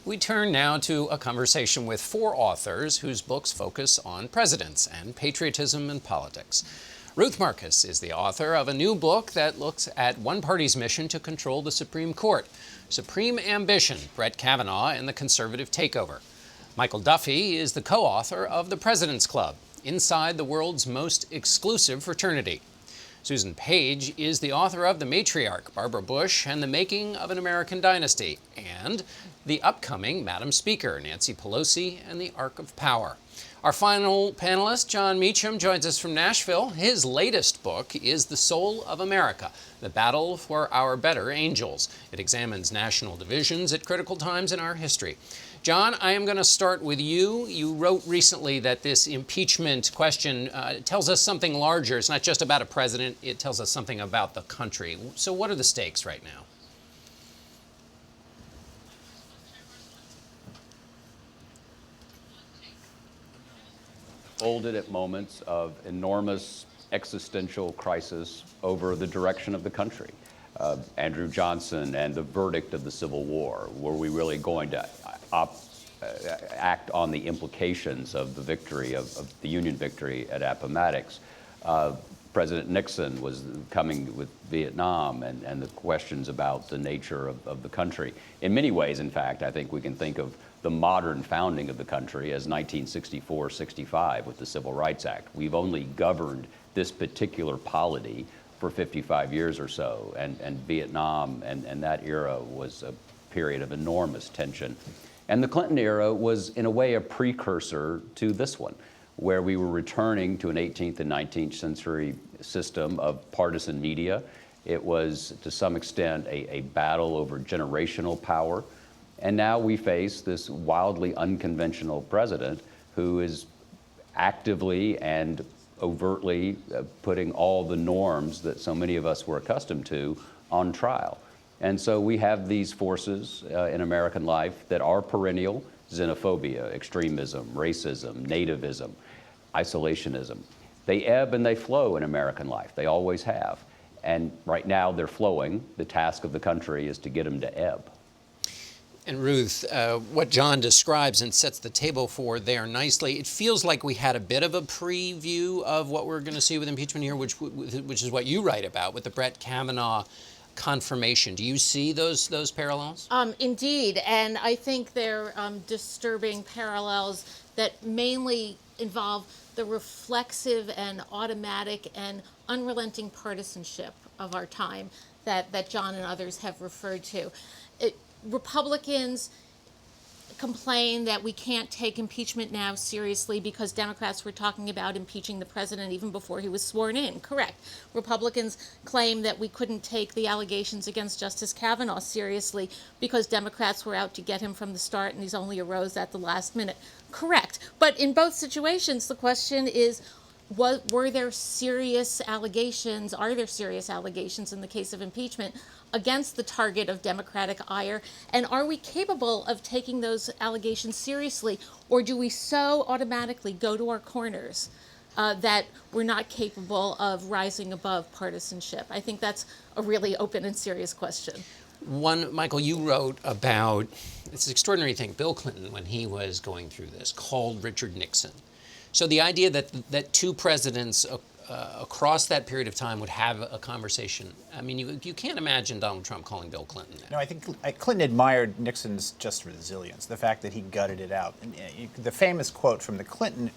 We turn now to a conversation with four authors whose books focus on presidents and patriotism and politics. Ruth Marcus is the author of a new book that looks at one party's mission to control the Supreme Court. Supreme Ambition, Brett Kavanaugh and the Conservative Takeover. Michael Duffy is the co-author of The President's Club, Inside the World's Most Exclusive Fraternity. Susan Page is the author of The Matriarch, Barbara Bush and the Making of an American Dynasty, and the upcoming Madam Speaker, Nancy Pelosi and the Arc of Power. Our final panelist, John Meacham, joins us from Nashville. His latest book is The Soul of America, The Battle for Our Better Angels. It examines national divisions at critical times in our history. John, I am going to start with you. You wrote recently that this impeachment question tells us something larger. It's not just about a president. It tells us something about the country. So what are the stakes right now? Folded at moments of enormous existential crisis over the direction of the country. Andrew Johnson and the verdict of the Civil War. Were we really going to act on the implications of the victory, of the Union victory at Appomattox? President Nixon was coming with Vietnam and the questions about the nature of the country. In many ways, in fact, I think we can think of the modern founding of the country as 1964-65 with the Civil Rights Act. We've only governed this particular polity for 55 years or so, and Vietnam and that era was a period of enormous tension. And the Clinton era was, in a way, a precursor to this one, where we were returning to an 18th and 19th century system of partisan media. It was, to some extent, a battle over generational power. And now we face this wildly unconventional president who is actively and overtly putting all the norms that so many of us were accustomed to on trial. And so we have these forces in American life that are perennial: xenophobia, extremism, racism, nativism, isolationism. They ebb and they flow in American life. They always have. And right now they're flowing. The task of the country is to get them to ebb. And Ruth, what John describes and sets the table for there nicely, it feels like we had a bit of a preview of what we're going to see with impeachment here, which is what you write about with the Brett Kavanaugh confirmation. Do you see those parallels? Indeed, and I think they're disturbing parallels that mainly involve the reflexive and automatic and unrelenting partisanship of our time that John and others have referred to. Republicans complain that we can't take impeachment now seriously because Democrats were talking about impeaching the president even before he was sworn in. Correct. Republicans claim that we couldn't take the allegations against Justice Kavanaugh seriously because Democrats were out to get him from the start and he's only arose at the last minute. Correct. But in both situations, the question is, were there serious allegations, are there serious allegations in the case of impeachment against the target of Democratic ire? And are we capable of taking those allegations seriously? Or do we so automatically go to our corners that we're not capable of rising above partisanship? I think that's a really open and serious question. One, Michael, you wrote about, it's an extraordinary thing, Bill Clinton, when he was going through this, called Richard Nixon. So the idea that two presidents across that period of time would have a conversation, I mean, you can't imagine Donald Trump calling Bill Clinton that. No, I think Clinton admired Nixon's just resilience, the fact that he gutted it out. And, the famous quote from the Clinton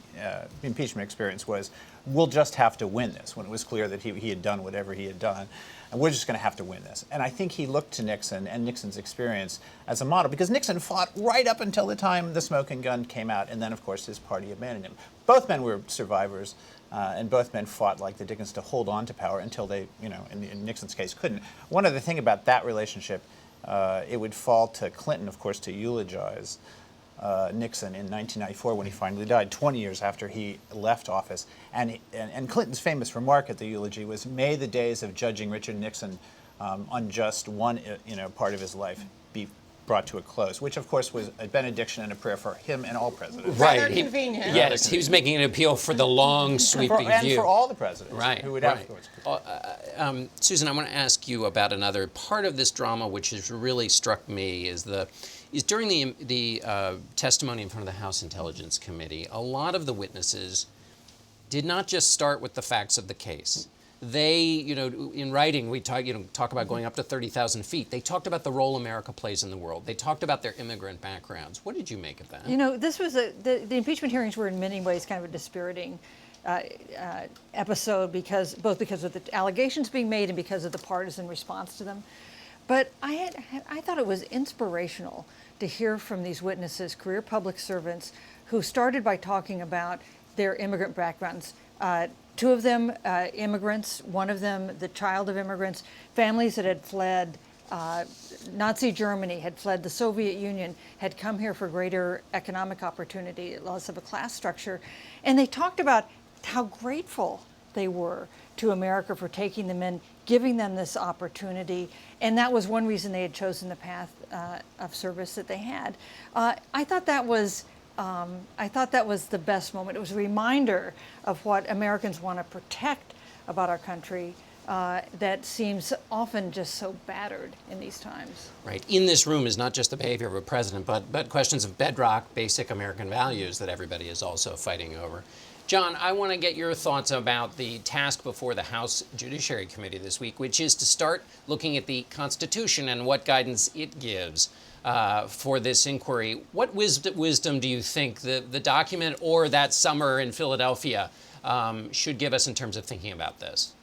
impeachment experience was, "We'll just have to win this," when it was clear that he had done whatever he had done. And we're just going to have to win this. And I think he looked to Nixon and Nixon's experience as a model, because Nixon fought right up until the time the smoking gun came out, and then, of course, his party abandoned him. Both men were survivors, and both men fought like the Dickens to hold on to power until they, in Nixon's case, couldn't. One other thing about that relationship, it would fall to Clinton, of course, to eulogize Nixon in 1994 when he finally died, 20 years after he left office. And Clinton's famous remark at the eulogy was, "May the days of judging Richard Nixon on just one part of his life be brought to a close, which of course was a benediction and a prayer for him and all presidents. Rather convenient. Yes, he was making an appeal for the long, sweeping view. And for all the presidents who would right. afterwards. Susan, I want to ask you about another part of this drama, which has really struck me, is during the testimony in front of the House Intelligence Committee, a lot of the witnesses did not just start with the facts of the case. They, in writing, we talk about going up to 30,000 feet. They talked about the role America plays in the world. They talked about their immigrant backgrounds. What did you make of that? This was the impeachment hearings were in many ways kind of a dispiriting episode both because of the allegations being made and because of the partisan response to them. But I thought it was inspirational to hear from these witnesses, career public servants, who started by talking about their immigrant backgrounds. Two of them immigrants, one of them the child of immigrants, families that had fled Nazi Germany, had fled the Soviet Union, had come here for greater economic opportunity, loss of a class structure. And they talked about how grateful they were to America for taking them in, giving them this opportunity. And that was one reason they had chosen the path of service that they had. I thought that was the best moment. It was a reminder of what Americans want to protect about our country that seems often just so battered in these times. Right. In this room is not just the behavior of a president, but questions of bedrock, basic American values that everybody is also fighting over. John, I want to get your thoughts about the task before the House Judiciary Committee this week, which is to start looking at the Constitution and what guidance it gives for this inquiry. What wisdom do you think the document or that summer in Philadelphia should give us in terms of thinking about this?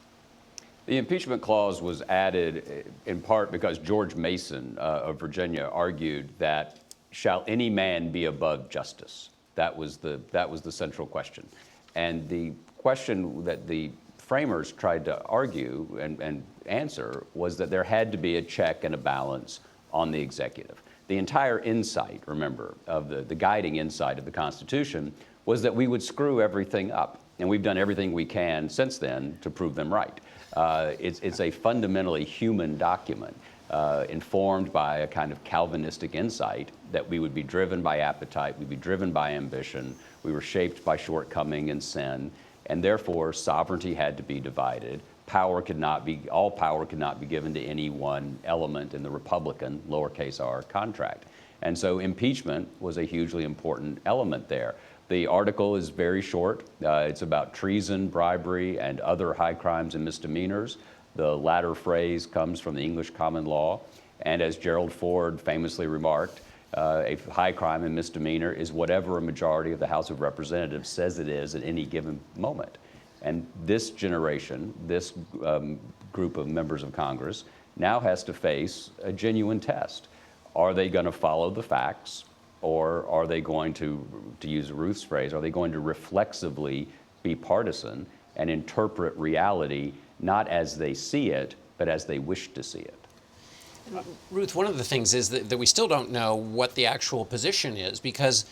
The impeachment clause was added in part because George Mason of Virginia argued that shall any man be above justice? That was the central question. And the question that the framers tried to argue and answer was that there had to be a check and a balance on the executive. The entire insight, remember, of the guiding insight of the Constitution was that we would screw everything up. And we've done everything we can since then to prove them right. It's a fundamentally human document informed by a kind of Calvinistic insight that we would be driven by appetite, we'd be driven by ambition, we were shaped by shortcoming and sin, and therefore sovereignty had to be divided. All power could not be given to any one element in the Republican, lowercase r, contract. And so impeachment was a hugely important element there. The article is very short. It's about treason, bribery, and other high crimes and misdemeanors. The latter phrase comes from the English common law. And as Gerald Ford famously remarked, a high crime and misdemeanor is whatever a majority of the House of Representatives says it is at any given moment. And this generation, this group of members of Congress, now has to face a genuine test. Are they going to follow the facts, or are they going to use Ruth's phrase, are they going to reflexively be partisan and interpret reality not as they see it, but as they wish to see it? Ruth, one of the things is that we still don't know what the actual position is, because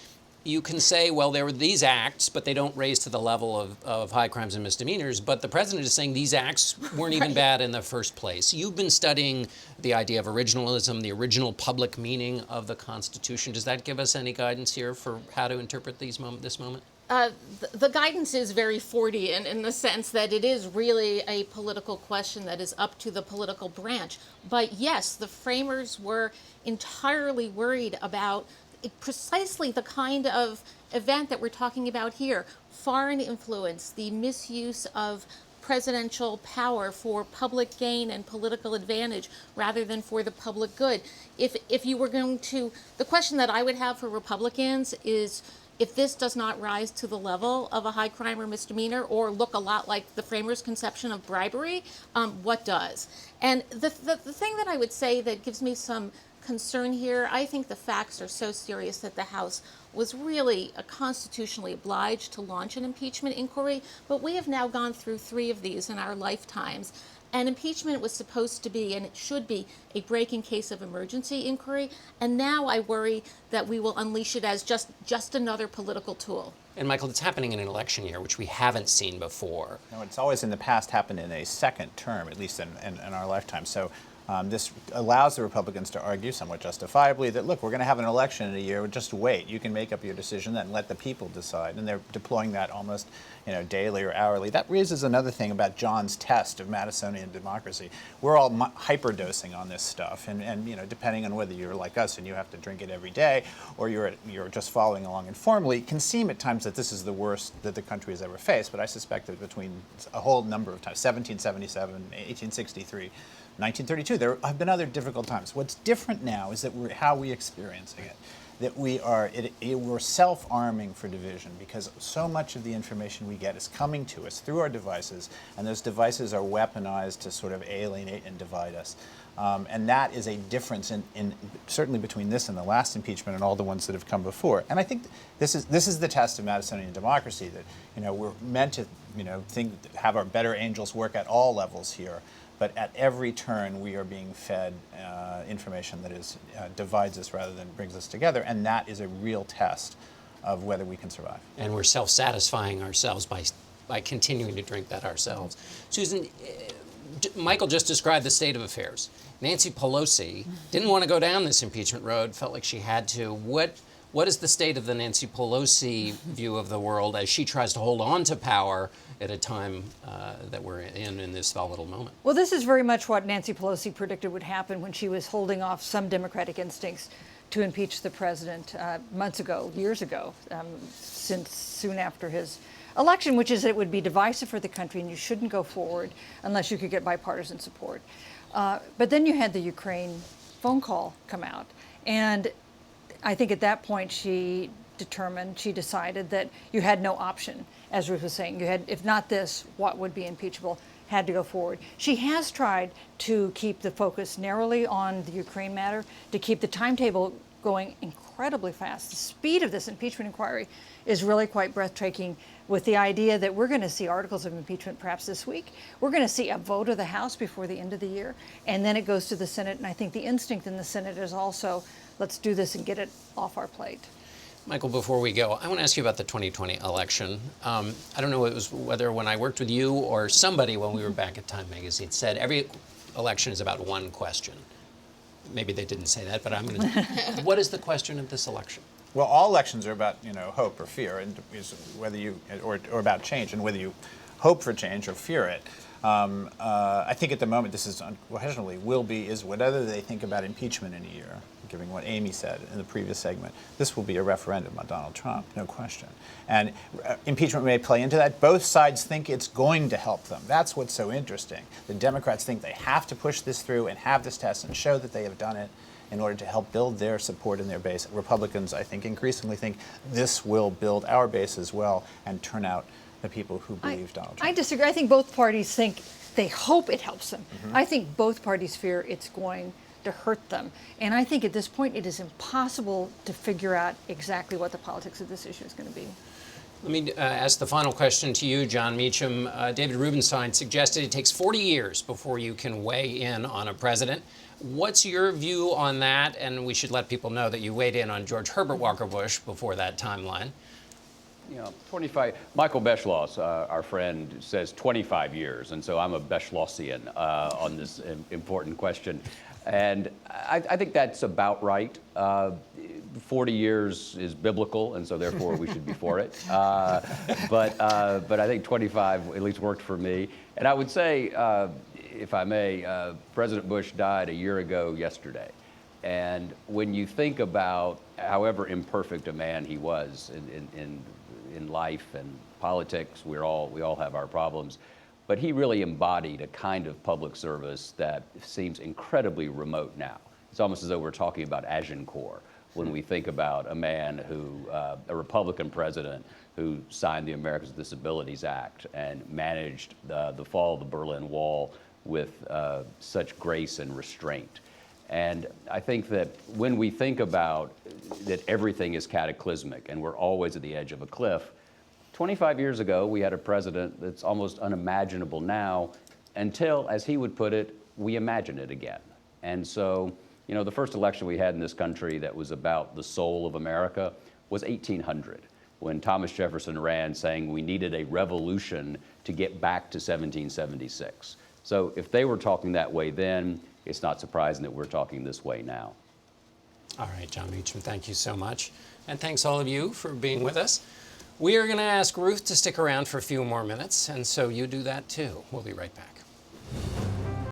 you can say, well, there were these acts, but they don't raise to the level of high crimes and misdemeanors. But the president is saying these acts weren't even bad in the first place. You've been studying the idea of originalism, the original public meaning of the Constitution. Does that give us any guidance here for how to interpret this moment? The guidance is very Fordian in the sense that it is really a political question that is up to the political branch. But yes, the framers were entirely worried about precisely the kind of event that we're talking about here: foreign influence, the misuse of presidential power for public gain and political advantage rather than for the public good. If you were going to, the question that I would have for Republicans is, if this does not rise to the level of a high crime or misdemeanor or look a lot like the framers' conception of bribery, what does? And the thing that I would say that gives me some concern here, I think the facts are so serious that the House was really constitutionally obliged to launch an impeachment inquiry, but we have now gone through 3 of these in our lifetimes. And impeachment was supposed to be, and it should be, a break in case of emergency inquiry. And now I worry that we will unleash it as just another political tool. And Michael, it's happening in an election year, which we haven't seen before. No, it's always in the past happened in a second term, at least in our lifetime. So This allows the Republicans to argue, somewhat justifiably, that, look, we're going to have an election in a year, just wait. You can make up your decision and let the people decide. And they're deploying that almost daily or hourly. That raises another thing about John's test of Madisonian democracy. We're all hyperdosing on this stuff. And depending on whether you're like us and you have to drink it every day or you're just following along informally, it can seem at times that this is the worst that the country has ever faced. But I suspect that between a whole number of times, 1777, 1863, 1932, there have been other difficult times. What's different now is that how we're experiencing it. That we're self-arming for division because so much of the information we get is coming to us through our devices, and those devices are weaponized to sort of alienate and divide us. And that is a difference in certainly between this and the last impeachment and all the ones that have come before. And I think this is the test of Madisonian democracy, that we're meant to have our better angels work at all levels here. But at every turn, we are being fed information that divides us rather than brings us together, and that is a real test of whether we can survive. And we're self-satisfying ourselves by continuing to drink that ourselves. Susan, Michael just described the state of affairs. Nancy Pelosi didn't want to go down this impeachment road, felt like she had to. What is the state of the Nancy Pelosi view of the world as she tries to hold on to power at a time that we're in this volatile moment? Well, this is very much what Nancy Pelosi predicted would happen when she was holding off some Democratic instincts to impeach the president months ago, years ago, since soon after his election, which is that it would be divisive for the country and you shouldn't go forward unless you could get bipartisan support. But then you had the Ukraine phone call come out, and I think at that point she decided that you had no option, as Ruth was saying. You had, if not this, what would be impeachable, had to go forward. She has tried to keep the focus narrowly on the Ukraine matter, to keep the timetable going incredibly fast. The speed of this impeachment inquiry is really quite breathtaking, with the idea that we're going to see articles of impeachment perhaps this week. We're going to see a vote of the House before the end of the year, and then it goes to the Senate. And I think the instinct in the Senate is also, let's do this and get it off our plate. Michael, before we go, I want to ask you about the 2020 election. I don't know whether when I worked with you or somebody when we were back at Time Magazine said every election is about one question. Maybe they didn't say that, but I'm going to. What is the question of this election? Well, all elections are about hope or fear, and whether you or about change, and whether you hope for change or fear it. I think at the moment this is unquestionably is whatever they think about impeachment in a year, given what Amy said in the previous segment, this will be a referendum on Donald Trump, no question. And impeachment may play into that. Both sides think it's going to help them. That's what's so interesting. The Democrats think they have to push this through and have this test and show that they have done it in order to help build their support in their base. Republicans, I think, increasingly think this will build our base as well and turn out the people who believe Donald Trump. I disagree. I think both parties think they hope it helps them. Mm-hmm. I think both parties fear it's going to hurt them. And I think at this point it is impossible to figure out exactly what the politics of this issue is going to be. Let me ask the final question to you, John Meacham. David Rubenstein suggested it takes 40 years before you can weigh in on a president. What's your view on that? And we should let people know that you weighed in on George Herbert Walker Bush before that timeline. 25. Michael Beschloss, our friend, says 25 years, and so I'm a Beschlossian on this important question. And I think that's about right. 40 years is biblical, and so therefore we should be for it. But I think 25 at least worked for me. And I would say, if I may, President Bush died a year ago yesterday. And when you think about however imperfect a man he was in life and politics, we all have our problems. But he really embodied a kind of public service that seems incredibly remote now. It's almost as though we're talking about Agincourt when we think about a man who, a Republican president who signed the Americans with Disabilities Act and managed the fall of the Berlin Wall with such grace and restraint. And I think that when we think about that everything is cataclysmic and we're always at the edge of a cliff, 25 years ago, we had a president that's almost unimaginable now until, as he would put it, we imagine it again. And so, the first election we had in this country that was about the soul of America was 1800, when Thomas Jefferson ran saying we needed a revolution to get back to 1776. So if they were talking that way then, it's not surprising that we're talking this way now. All right, John Meacham, thank you so much. And thanks all of you for being with us. We are going to ask Ruth to stick around for a few more minutes, and so you do that too. We'll be right back.